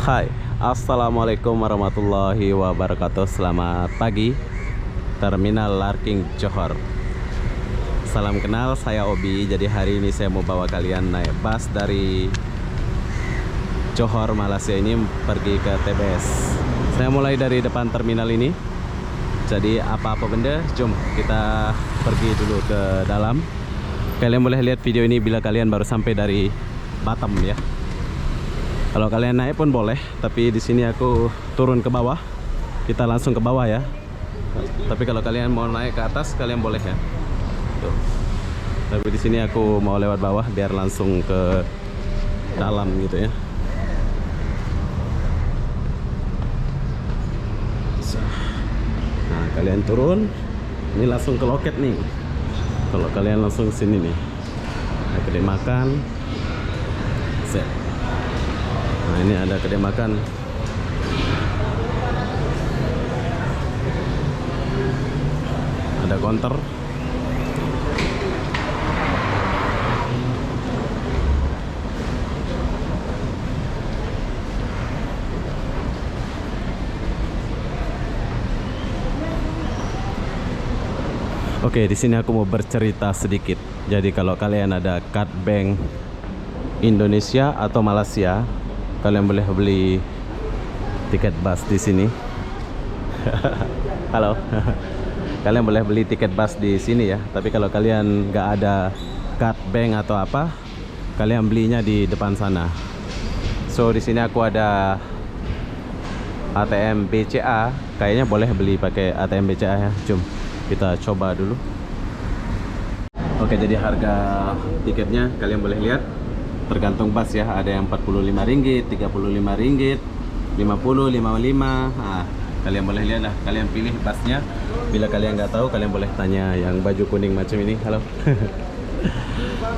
Hai, Assalamualaikum warahmatullahi wabarakatuh. Selamat pagi, Terminal Larking Johor. Salam kenal, saya Obi. Jadi hari ini saya mau bawa kalian naik bus dari Johor, Malaysia ini pergi ke TBS. Saya mulai dari depan terminal ini. Jadi apa-apa benda, jom kita pergi dulu ke dalam. Kalian boleh lihat video ini bila kalian baru sampai dari Batam ya. Kalau kalian naik pun boleh, tapi di sini aku turun ke bawah. Kita langsung ke bawah ya. Tapi kalau kalian mau naik ke atas, kalian boleh ya. Tuh. Tapi di sini aku mau lewat bawah biar langsung ke dalam gitu ya. Nah, kalian turun, ini langsung ke loket nih. Kalau kalian langsung sini nih, ada kedai makan. Set. Nah, ini ada kedai makan. Ada counter. Oke, di sini aku mau bercerita sedikit. Jadi kalau kalian ada card bank Indonesia atau Malaysia, kalian boleh beli tiket bus di sini. Halo. Kalian boleh beli tiket bus di sini ya. Tapi kalau kalian nggak ada card bank atau apa, kalian belinya di depan sana. So di sini aku ada ATM BCA. Kayaknya boleh beli pakai ATM BCA ya. Jom kita coba dulu. Oke, jadi harga tiketnya kalian boleh lihat. Tergantung bus ya, ada yang Rp45, Rp35, Rp50, Rp55. Nah, kalian boleh lihat lah, kalian pilih busnya. Bila kalian nggak tahu, kalian boleh tanya yang baju kuning macam ini. Halo.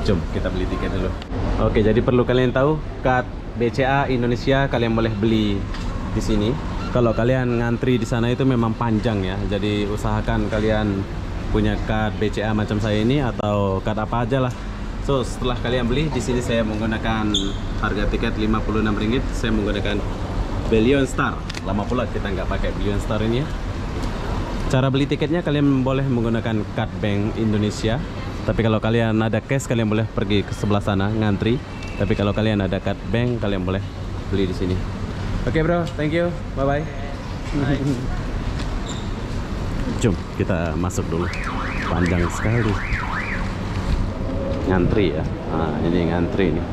Jom kita beli tiket dulu. Oke, jadi perlu kalian tahu, kad BCA Indonesia kalian boleh beli di sini. Kalau kalian ngantri di sana itu memang panjang ya. Jadi usahakan kalian punya kad BCA macam saya ini atau kad apa aja lah. So setelah kalian beli di sini, saya menggunakan harga tiket Rp56. Saya menggunakan Billion Star. Lama pula kita nggak pakai Billion Star ini ya. Cara beli tiketnya kalian boleh menggunakan card bank Indonesia. Tapi kalau kalian ada cash, kalian boleh pergi ke sebelah sana ngantri. Tapi kalau kalian ada card bank, kalian boleh beli di sini. Oke bro, thank you. Bye bye. Jom kita masuk dulu. Panjang sekali. Ngantri ya. Nah, ini ngantri nih.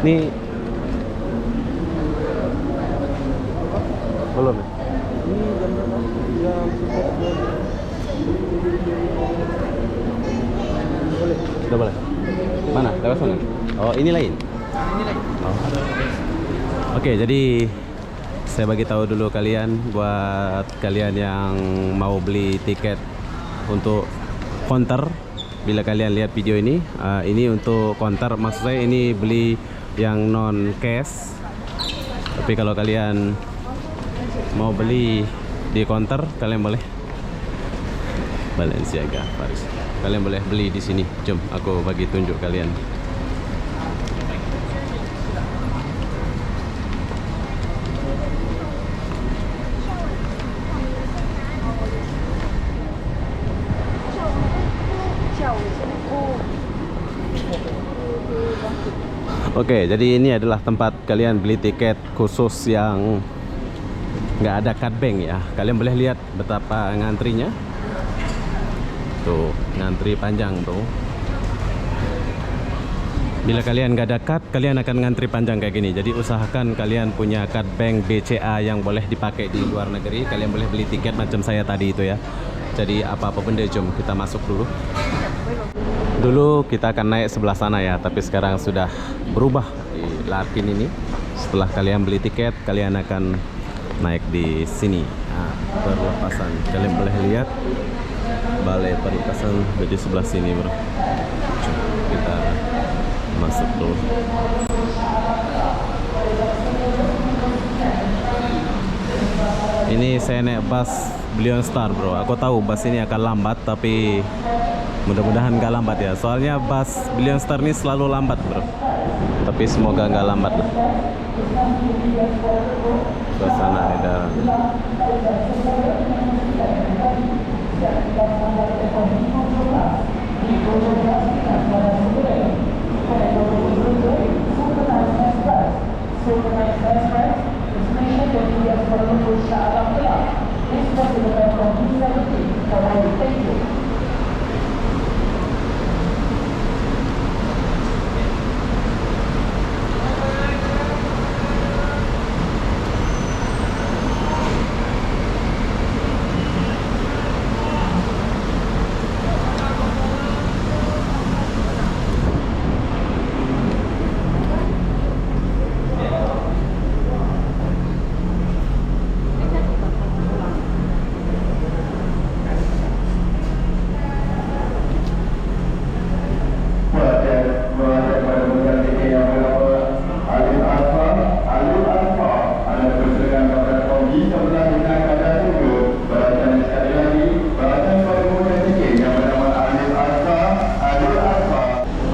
Ini belum ya? Udah boleh. Mana? Lewat sana. Oh, ini lain. Ini lain. Oh. Oke, jadi saya bagi tahu dulu kalian, buat kalian yang mau beli tiket untuk counter. Bila kalian lihat video ini, ini untuk counter. Maksud saya ini beli yang non cash. Tapi kalau kalian mau beli di counter, kalian boleh. Balenciaga Paris. Kalian boleh beli di sini. Jom aku bagi tunjuk kalian. Oke, jadi ini adalah tempat kalian beli tiket khusus yang nggak ada card bank ya. Kalian boleh lihat betapa ngantrinya. Tuh, ngantri panjang bro. Bila kalian nggak ada card, kalian akan ngantri panjang kayak gini. Jadi usahakan kalian punya card bank BCA yang boleh dipakai di luar negeri. Kalian boleh beli tiket macam saya tadi itu ya. Jadi apa-apa benda, jom kita masuk dulu. Dulu kita akan naik sebelah sana ya, tapi sekarang sudah berubah di Larkin ini. Setelah kalian beli tiket, kalian akan naik di sini. Nah, perlepasan. Kalian boleh lihat balai perlepasan di sebelah sini bro. Coba kita masuk dulu. Ini saya naik bus Brilliant Star bro. Aku tahu bus ini akan lambat, tapi mudah-mudahan nggak lambat ya. Soalnya bus Brilliant Star ini selalu lambat bro. Tapi semoga nggak lambat lah. Suasana edaran.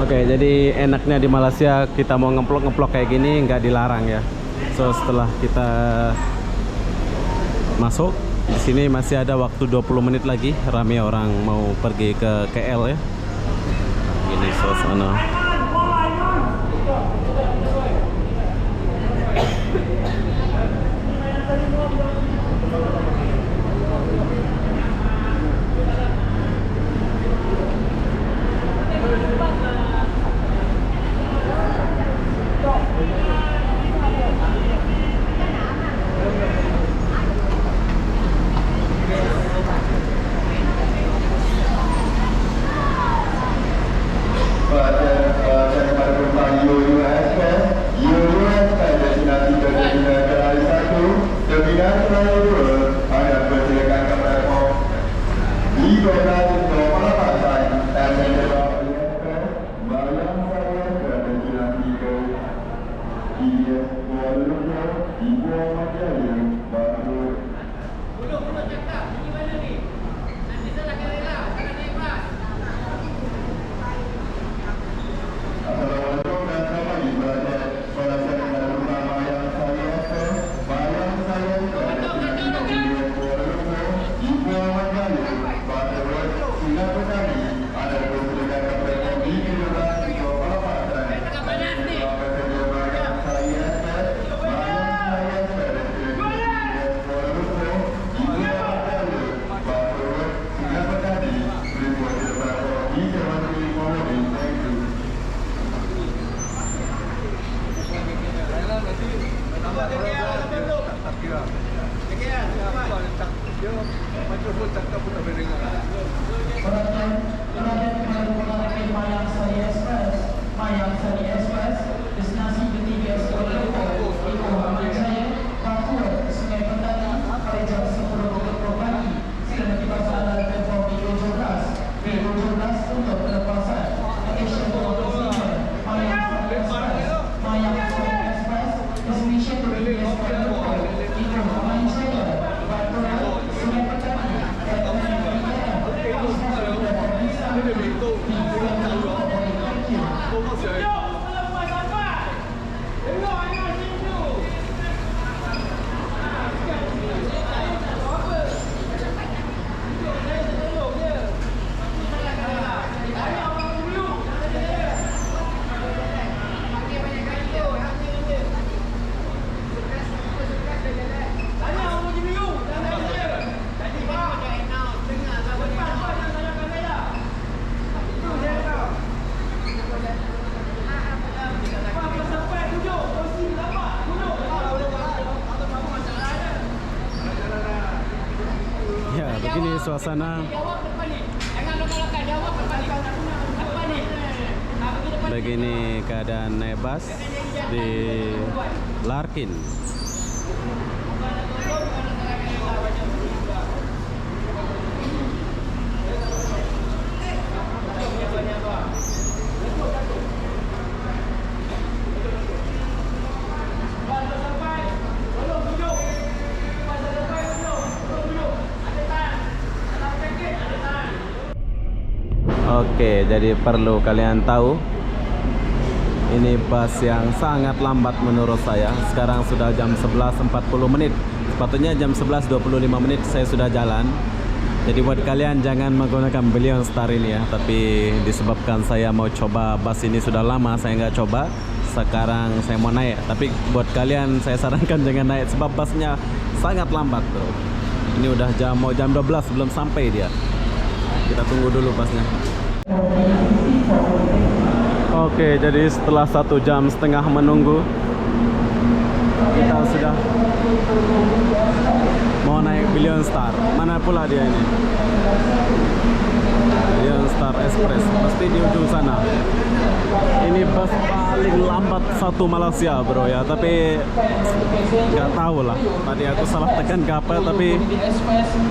Oke, jadi enaknya di Malaysia kita mau ngeplok-ngeplok kayak gini nggak dilarang ya. So setelah kita masuk di sini masih ada waktu 20 menit lagi, ramai orang mau pergi ke KL ya. Ini suasana. Begini suasana. Begini keadaan naik bus di Larkin. Oke, jadi perlu kalian tahu, ini bus yang sangat lambat menurut saya. Sekarang sudah jam 11.40 menit. Sepatutnya jam 11.25 menit saya sudah jalan. Jadi buat kalian jangan menggunakan Brilliant Star ini ya. Tapi disebabkan saya mau coba bus ini sudah lama saya nggak coba. Sekarang saya mau naik. Tapi buat kalian saya sarankan jangan naik sebab busnya sangat lambat bro. Ini udah mau jam 12 belum sampai dia. Kita tunggu dulu busnya. Oke, jadi setelah 1,5 jam menunggu, kita sudah mau naik Brilliant Star. Mana pula dia ini? Brilliant Star Express, pasti di ujung sana. Ini bus paling lambat satu Malaysia bro ya, tapi nggak tahu lah. Tadi aku salah tekan ke apa, tapi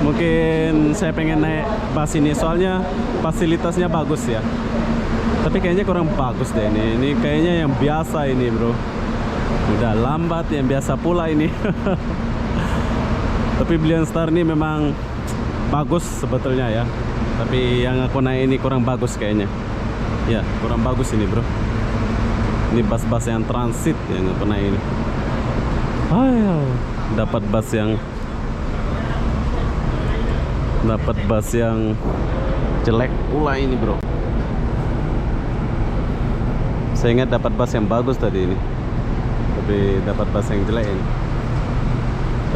mungkin saya pengen naik bus ini soalnya fasilitasnya bagus ya. Tapi kayaknya kurang bagus deh ini. Ini kayaknya yang biasa ini bro. Udah lambat yang biasa pula ini. Tapi Brilliant Star ini memang bagus sebetulnya ya. Tapi yang aku naik ini kurang bagus kayaknya. Ya kurang bagus ini bro. Ini bus-bus yang transit yang aku naik ini. Ayo, dapat bus yang jelek pula ini bro. Saya ingat dapat bus yang bagus tadi ini, tapi dapat bus yang jelek ini.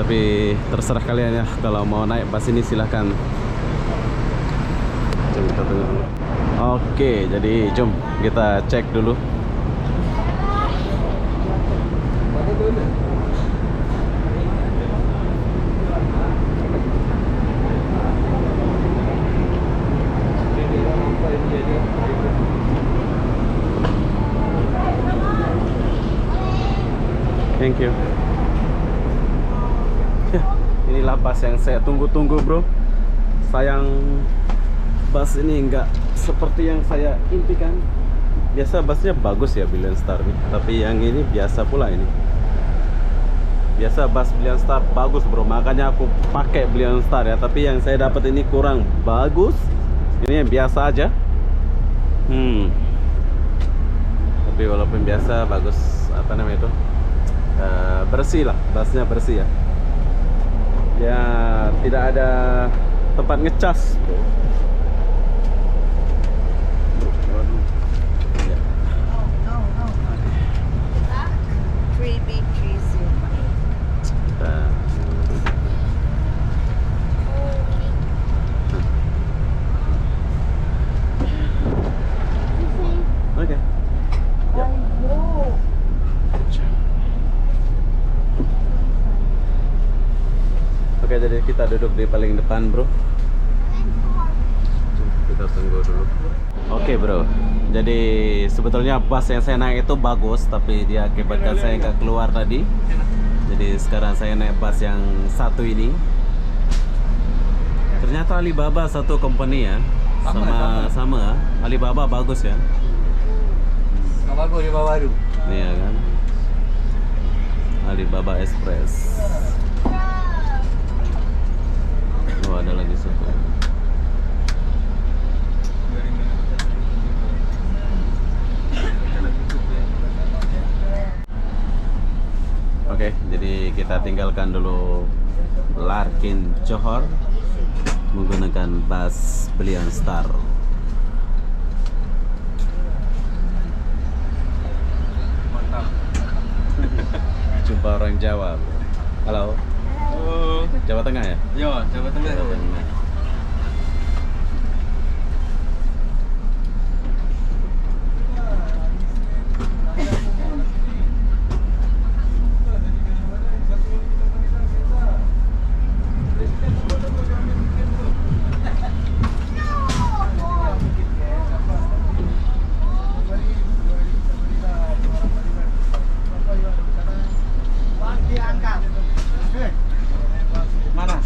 Tapi terserah kalian ya, kalau mau naik bus ini silahkan. Jom kita tunggu dulu. Oke, jadi jom kita cek dulu. Thank you. Ya, inilah bus yang saya tunggu-tunggu bro. Sayang bus ini enggak seperti yang saya impikan. Biasa busnya bagus ya Brilliant Star nih, tapi yang ini biasa pula ini. Biasa bus Brilliant Star bagus bro, makanya aku pakai Brilliant Star ya. Tapi yang saya dapat ini kurang bagus. Ini yang biasa aja. Tapi walaupun biasa bagus, apa namanya itu? Bersih lah, busnya bersih ya. Ya tidak ada tempat ngecas bro. Oke, jadi kita duduk di paling depan bro. Kita tunggu dulu. Oke bro, jadi sebetulnya bus yang saya naik itu bagus, tapi dia akibatkan saya nggak keluar tadi. Jadi sekarang saya naik bus yang satu ini. Ternyata Alibaba satu company ya. Sama Alibaba bagus ya. Bagus di bawah baru. Iya kan, Alibaba Express. Oh, ada lagi satu. Oke, jadi kita tinggalkan dulu Larkin Johor menggunakan bus Brilliant Star. Mantap. Jumpa orang Jawa. Halo. Jawa Tengah ya? Yo, Jawa Tengah. Jawa Tengah. Mana?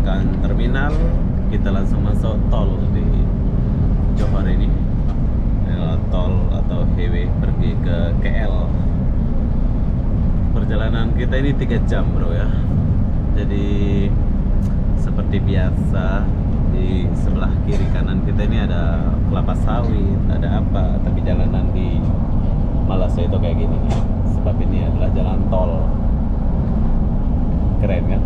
meninggalkan terminal, kita langsung masuk tol di Johor ini. Ini adalah tol atau highway pergi ke KL. Perjalanan kita ini 3 jam bro ya. Jadi seperti biasa di sebelah kiri kanan kita ini ada kelapa sawit, ada apa, tapi jalanan di Malaysia itu kayak gini nih. Sebab ini adalah jalan tol. Keren kan?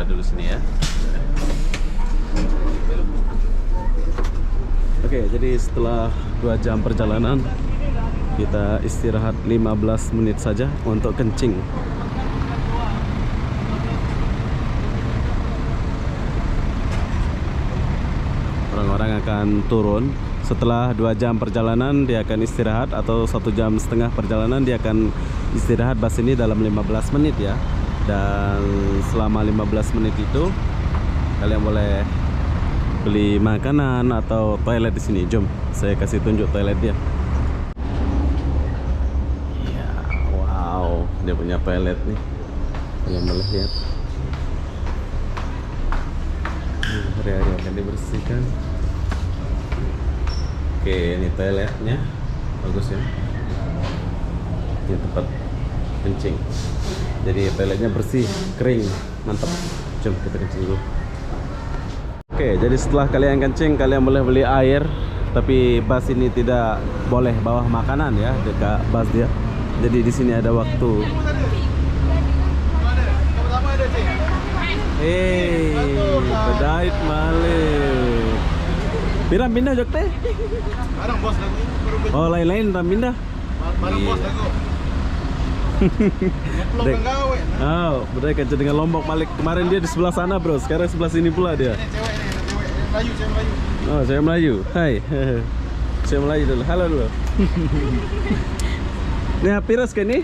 Dulu sini ya. Oke, jadi setelah 2 jam perjalanan kita istirahat 15 menit saja untuk kencing. Orang-orang akan turun setelah 2 jam perjalanan, dia akan istirahat, atau 1 jam setengah perjalanan dia akan istirahat bus ini dalam 15 menit ya. Dan selama 15 menit itu kalian boleh beli makanan atau toilet di sini. Jom, saya kasih tunjuk toilet dia. Ya, wow, dia punya toilet nih. Kalian boleh lihat. Hari-hari akan dibersihkan. Oke, ini toiletnya bagus ya. Ini tempat kencing. Jadi toiletnya bersih, kering, mantap. Jom kita kencing dulu. Oke, jadi setelah kalian kencing, kalian boleh beli air. Tapi bus ini tidak boleh bawa makanan ya dekat bus dia. Jadi di sini ada waktu. Pedait malik. Pira pindah jok teh? Barang bos lagu ini. Oh, lain-lain ram pindah. Barang bos lagu. Ngeplok gawe. Oh, udah kencing dengan Lombok balik. Kemarin dia di sebelah sana, Bro. Sekarang sebelah sini pula dia. Cewek Melayu, cewek Melayu. Oh, saya Melayu. Hai. Saya Melayu dulu. Halo dulu. Ini Hapiras kan nih?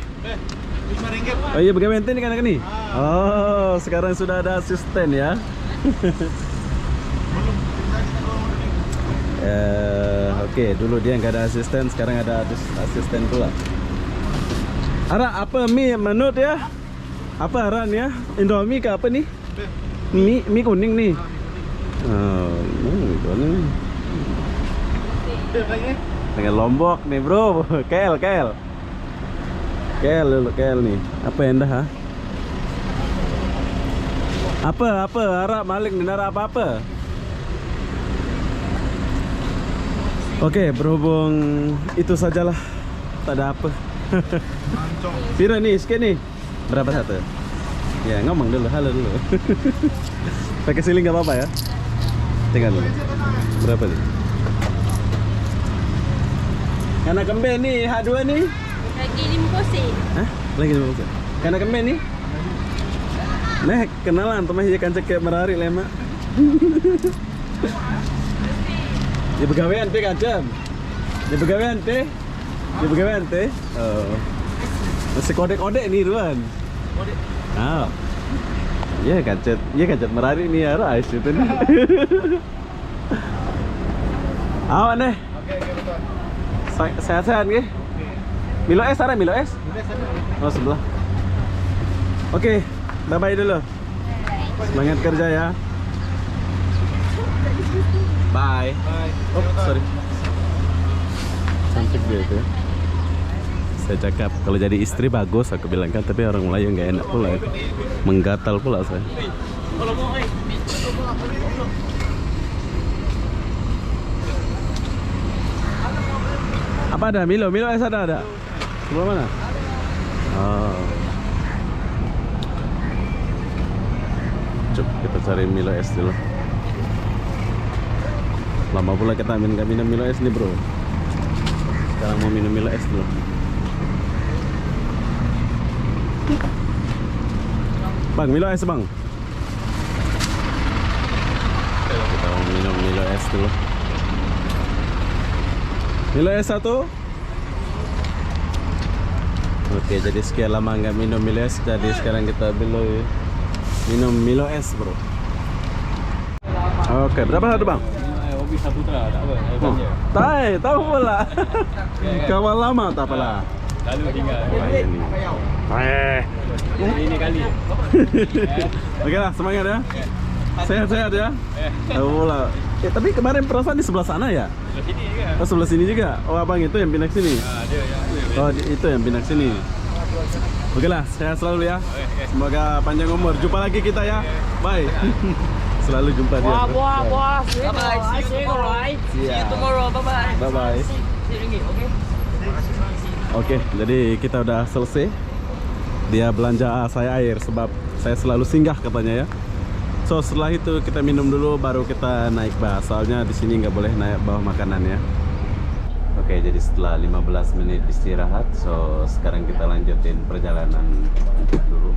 RM5. Oh iya, bagaimana ini kan ini? Oh, sekarang sudah ada asisten ya. Belum Oke, dulu dia nggak ada asisten, sekarang ada asisten pula. Ara, apa mie menut ya? Apa Aran ya? Indomie ke apa nih? Mie kuning nih. Oh, mie kuning. Dengan Lombok nih bro. Kel dulu, kel nih. Apa yang dah? Apa? Ara malik nih, nara apa? Oke, berhubung itu sajalah. Tak ada apa. Pira nih, sikit nih. Berapa satu? Ya, ngomong dulu, halo dulu. Pakai siling gak apa-apa ya? Tinggal dulu. Berapa nih? Karena kembe nih, H2 nih. Lagi 5 sen. Hah? Lagi 5 sen. Karena kembe nih. Nah, kenalan teman dia kan cek merari lemak. Di begawean teh kacam. Di begawean teh. Di begawean teh. Oh. Masih kode-kode nih Ruan. Kode. Ah. Ya kacet merari nih ya Rais itu nih. Awan deh. Oke, betul. Sehat-sehat nggih. Milo es ada Milo es? Oh sebelah. Oke, bye-bye dulu. Semangat kerja ya. Bye. Oh, sorry. Cantik dia itu. Saya cakap kalau jadi istri bagus aku bilang kan, tapi orang Melayu nggak enak pula itu. Menggatal pula saya. Apa ada? Milo es ada? Sebelah mana? Oh. Coba kita cari Milo es dulu. Lama pula kita minum Milo es nih bro. Sekarang mau minum Milo es dulu. Bang, Milo es bang. Kita mau minum Milo es dulu. Milo es satu. Oke, jadi sekian lama nggak minum Milo es, jadi sekarang kita minum Milo es bro. Oke, berapa satu bang? Hobi Saputra, tak apa. Tahu pula. Kawan lama tak apalah. Lalu tinggal. Ini kali. Oke lah, semangat ya. Sehat-sehat ya. Tahu pula. Tapi kemarin perasaan di sebelah sana ya? Sebelah sini kan? Oh sebelah sini juga. Oh abang itu yang pindah ke sini. Dia yang. Oh itu yang pindah ke sini. Oke lah, sehat selalu ya. Semoga panjang umur. Jumpa lagi kita ya. Bye. Selalu jumpa dia. Wah. See you tomorrow. Bye-bye. Bye-bye. Oke, jadi kita udah selesai. Dia belanja saya air sebab saya selalu singgah katanya ya. So setelah itu kita minum dulu baru kita naik bus. Soalnya di sini nggak boleh naik bawa makanan ya. Oke, jadi setelah 15 menit istirahat, so sekarang kita lanjutin perjalanan dulu.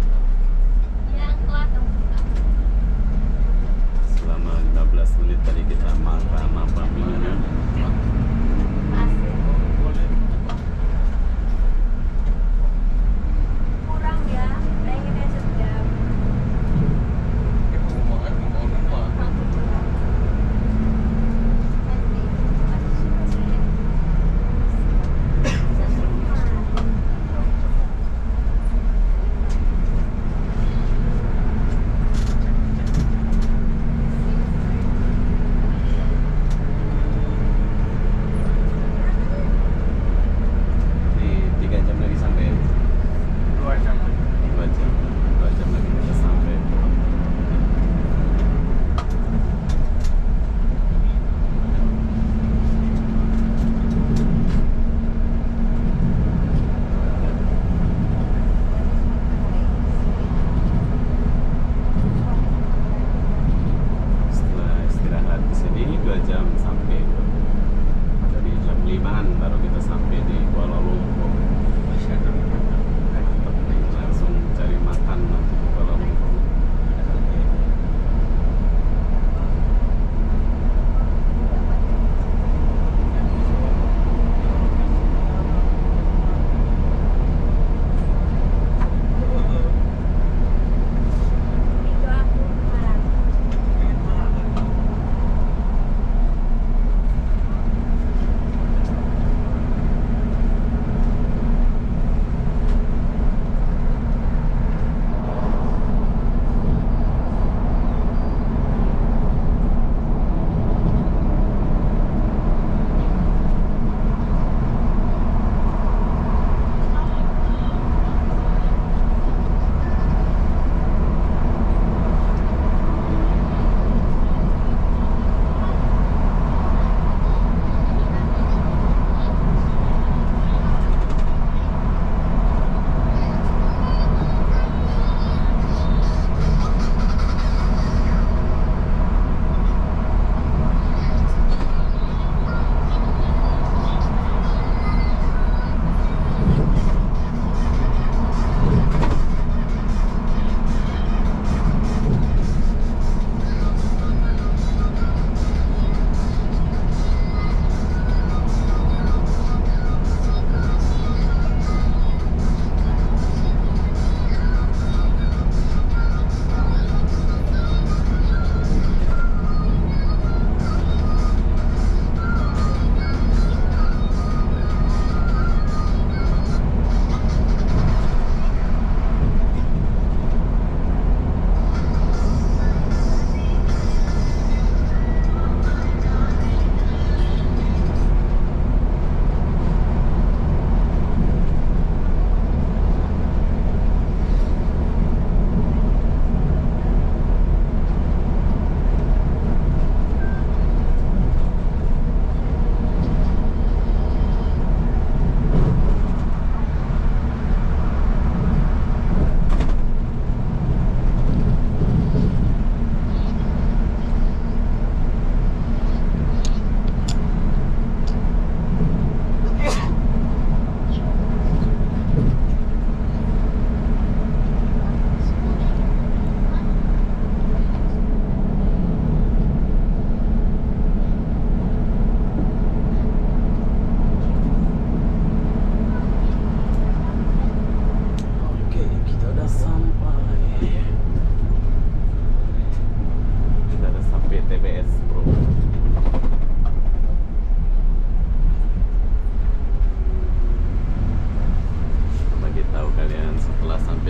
Selama 15 menit tadi kita makan minumnya. Kurang ya, pengennya sedap.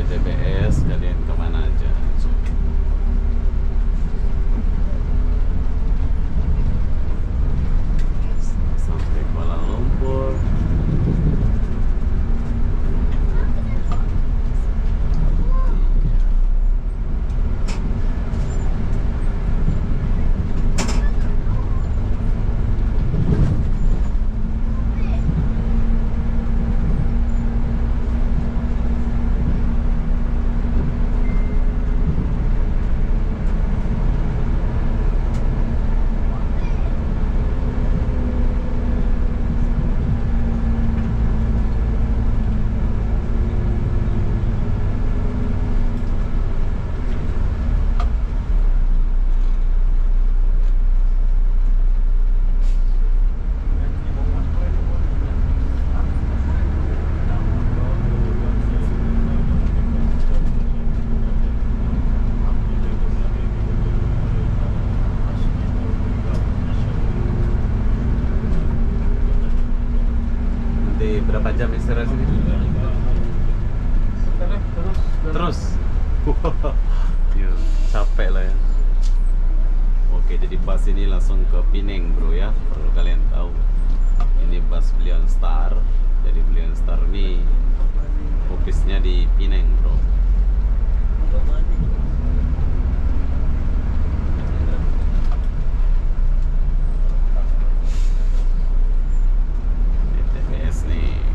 TBS kalian kemana aja? Sampai Kuala Lumpur. Berapa jam istirahat sini? Terus? Ya, capek lah ya. Oke, jadi bus ini langsung ke Pinang bro ya. Perlu kalian tahu. Ini bus Brilliant Star. Jadi Brilliant Star ini office-nya di Pinang bro. TBS nih.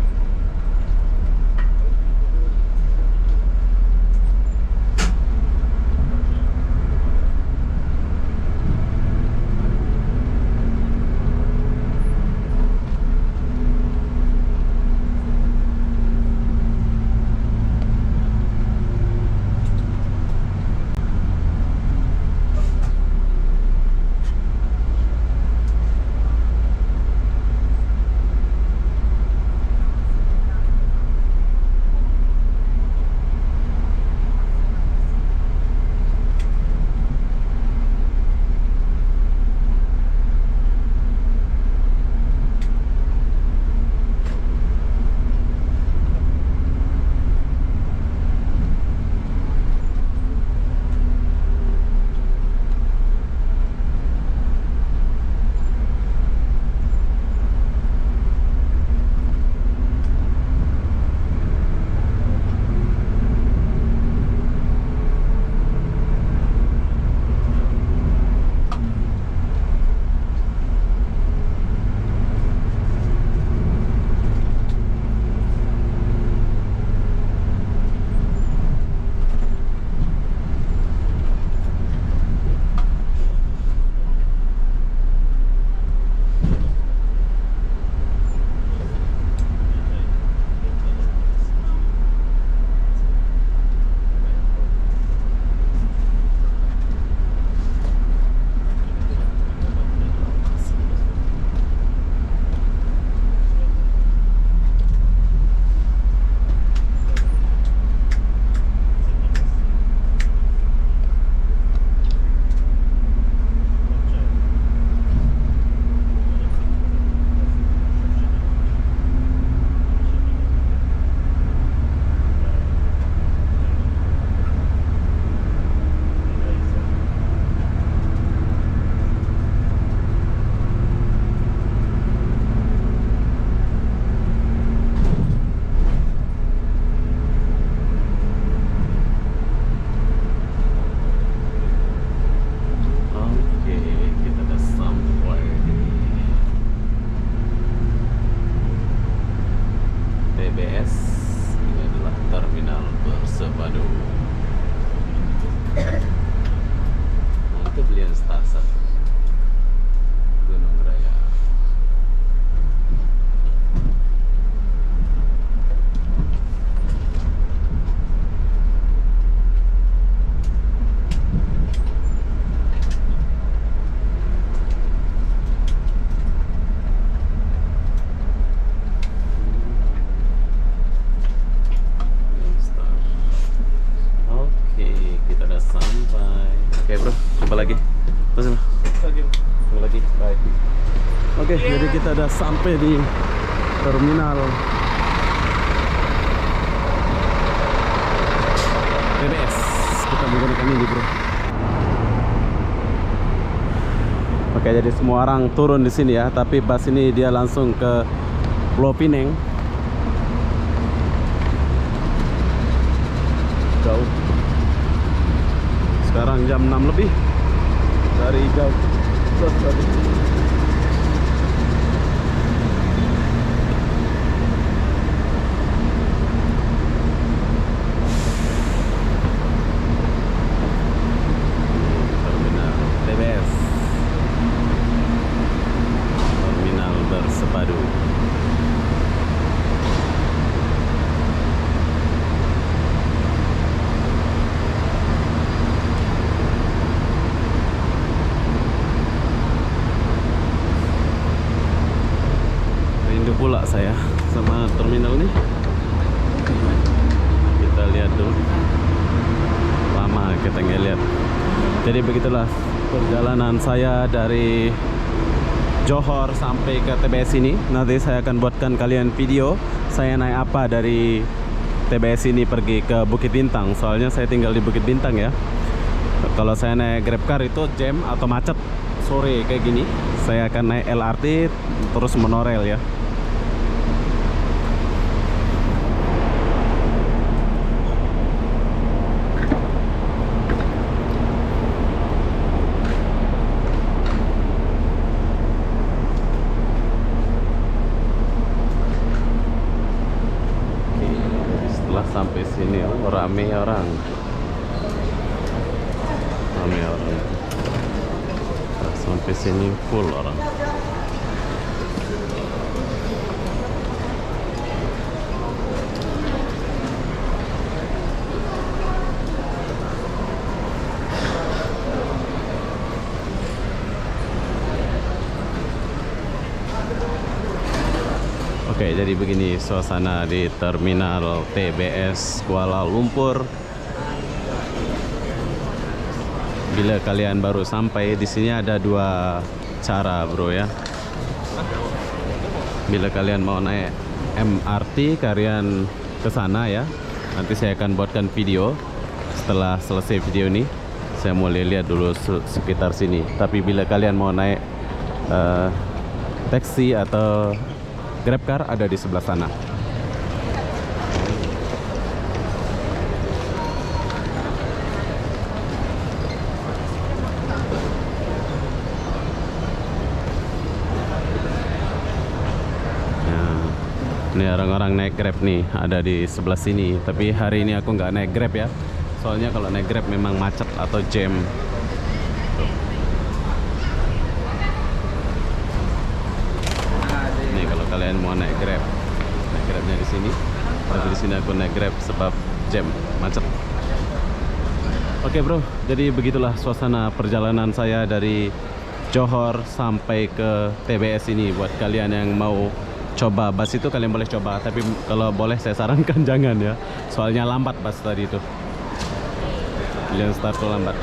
Oke, jadi kita udah sampai di terminal. TBS. Kita menggunakan ini, bro. Oke, jadi semua orang turun di sini ya, tapi bus ini dia langsung ke Pulau Pinang. Jauh. Sekarang jam 6 lebih dari jam tadi. Terminal TBS. Terminal bersepadu. Rindu pula saya sama terminal nih. Kita lihat dulu. Lama kita nggak lihat. Jadi begitulah perjalanan saya dari Johor sampai ke TBS ini. Nanti saya akan buatkan kalian video saya naik apa dari TBS ini pergi ke Bukit Bintang. Soalnya saya tinggal di Bukit Bintang ya. Kalau saya naik GrabCar itu jam atau macet sore kayak gini. Saya akan naik LRT terus monorail ya. Sampai sini rame orang. Sampai sini full orang. Oke, jadi begini suasana di terminal TBS Kuala Lumpur. Bila kalian baru sampai di sini ada dua cara, bro ya. Bila kalian mau naik MRT, kalian ke sana ya. Nanti saya akan buatkan video. Setelah selesai video ini, saya mau lihat dulu sekitar sini. Tapi bila kalian mau naik taksi atau GrabCar ada di sebelah sana. Ini orang-orang naik Grab nih ada di sebelah sini. Tapi hari ini aku nggak naik Grab ya. Soalnya kalau naik Grab memang macet atau jam. Nih kalau kalian mau naik Grabnya di sini. Tapi di sini aku naik Grab sebab jam macet. Oke bro, jadi begitulah suasana perjalanan saya dari Johor sampai ke TBS ini. Buat kalian yang mau coba bus itu kalian boleh coba, tapi kalau boleh saya sarankan jangan ya, soalnya lambat bus tadi itu. Kalian start tuh lambat.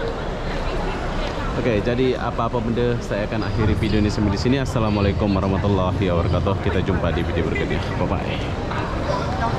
Oke, jadi apa-apa benda saya akan akhiri video ini sampai di sini. Assalamualaikum warahmatullahi wabarakatuh. Kita jumpa di video berikutnya. Bye bye.